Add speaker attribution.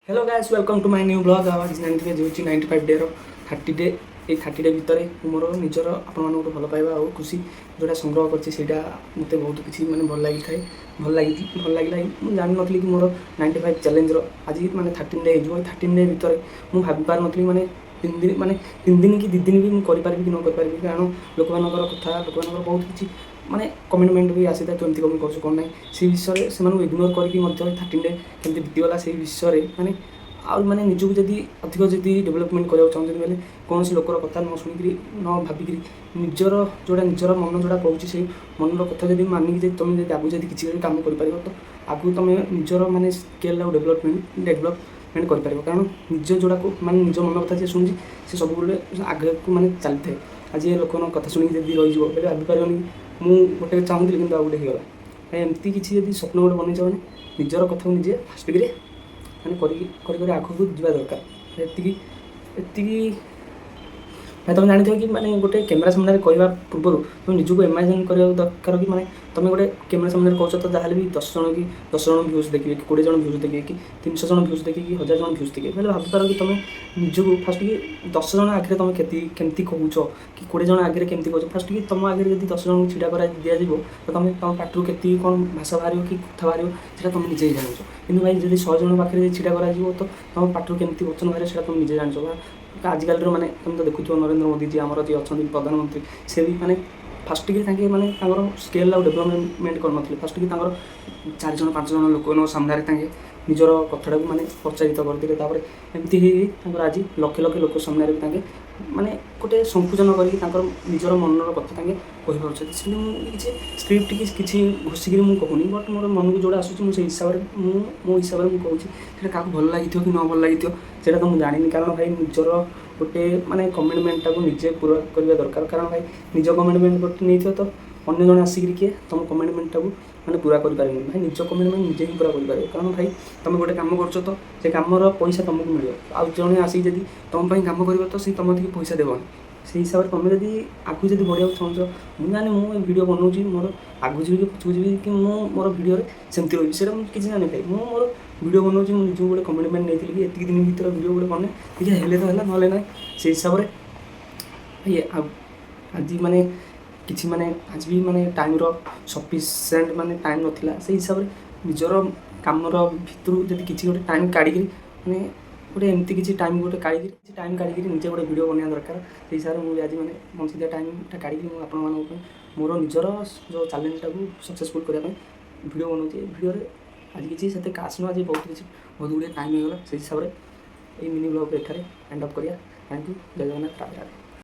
Speaker 1: Hello guys welcome to my new blog आज जानते जो 95 डे 30 डे ये 30 डे भितर मोर निजर आपण भल पाइबा और खुशी जोटा संग्रह करटा मत बहुत किसी मैंने भल लगी था भल लगे मुझे जानी नी कि मोर 95 चैलेंज आज मैंने 13 डे हो 13 डे भितर मुझे भावी पार नी मैंने 3 दिन माने 3 दिन कि 2 दिन भी मुझे कि न करें कारण लोक कथा लोक बहुत किसी माने कमेंटमेंट भी आसी था केमती कम कर कौन ना से विषय से इग्नोर करके 13 डे केमती बीतीगला से विषय माने आउ माने निजक जदि अधिक जदि डेभलपमेंट करने चाहते बेले कौन से लोकर कथा न शुणिक न भाविक निजर जोड़ा निजर मन जोड़ा कहूँ से मनर कथा जब मानिक तुम जब आगू जब किसी कम कर तो आगू तुम निजर माने स्केल आउ डेभलपमेंट कर कारण निज जोड़ा माने निज मन कथा शुणी से सब आगे को माने चलते है आज ये लोक कथा शुणिक जब रही बोले भाविपार मुझे गोटे चाहूँगी कि आउ गोटे होगा एमती किसी जब स्वप्न गोटे बनईच मैंने निजर कथा निजे फास्ट मैंने आगू जा दरकार एति भाई तुम जानी कि माने गोटे कैमेरा सामने कहवा पूर्व तुम निजक इमेजिन कर दरकार कि माने तुम गोटे कैमेरा सामने कह तो जहाँ भी 10 जन कि 10 जन भ्यूज देखिए कि 20 जन भ्यूज देखिए कि 300 जन भ्यूज देखिए कि 1000 जन भ्यूज देखिए बोले भाविपार कि तुम निजक फास्ट कि 10 जन आगे तुम केमती कहूच कि 20 जन आगे केमती कह फास्ट कि तुम आगे जब 10 जन छिड़ा कर दिज्व तो तुम तुम पाटू के कौन भाषा बाहर कि कथा बाहर से तुम निजे ही जान कि भाई जब 100 जन पाखे छिड़ा कर तो तुम पाटू केमती वचन बाहर से तुम निजे जान आजिकल मैंने तुम तो देखुव नरेंद्र मोदी जी आमर जी अच्छा प्रधानमंत्री से भी माने फास्ट कि मैंने स्केल आउ डेभलपमेंट कर फास्ट कि 4 जन 5 जन लोक सामने निजर कथा को माने प्रचारित करते एमती आज लक्ष लक्ष लोक सामने भी माने गोटे संकुचन कर निजर मनर कथा कहीपर किसी स्क्रिप्ट कि घोषिक कहूनी बट मोर मन को जोड़ा आसूँ मुझे हिसाब से मो हिसाब से कहूँ क्या भल लगी कि न भल लगी से तो मुझे जानी कारण भाई निजर गोटे माने कमिटमेंटा को निजे पूरा करवा दरकार कारण भाई निज कमिटमेंट गोटे नहीं तो अन्य जन आसिक किए तुम कमिटमेंटा को मैंने पूरा कर भाई निज कमिटमेंट निजे ही पूरा कर कारण भाई तुम गोटे कम कर तो से कमर पैसा तुमको मिले आउ जड़े आसिक जब तुम कम कर तो सी तुम पैसा देवनी से हिसाब से तुम जब आगू जब बढ़िया चाहूँ मुझे मुझे वीडियो बनाऊँ मोर आगू जी पछू जी कि मोर वीडियो सेमती रही से किसी जानी भाई मुझे मोर वीडियो बनाऊँ मुझे गोटे कमिटमेंट नहीं थी कि एतिक दिन भर वीडियो गोटे बने देखिए हेल्ले तो है ना ना से हिसाब से ये आज माने किसी माने आज भी माने टाइम सफिसीयंट माने टाइम नाला से हिसाब से निजर कमर भितर जब किसी गोटे टाइम काढ़ी माने गोटे एमती किसी टाइम गोटे टाइम काढ़ी निजे गोटे वीडियो बनवा दरकार से हिसाब से मुझे आज मैंने बंशीदिया टाइमटा काढ़ी मुझे मोर निजर जो चैलेंजटा को सक्सेसफुल करने वीडियो बनाऊँ वीडियो आज किसी से काश न आज बहुत गुड़े टाइम होगा से हिसाब से मिनी ब्लॉग एठारे एंड अप करिया थैंक यू जय जगन्नाथ राधे राधे।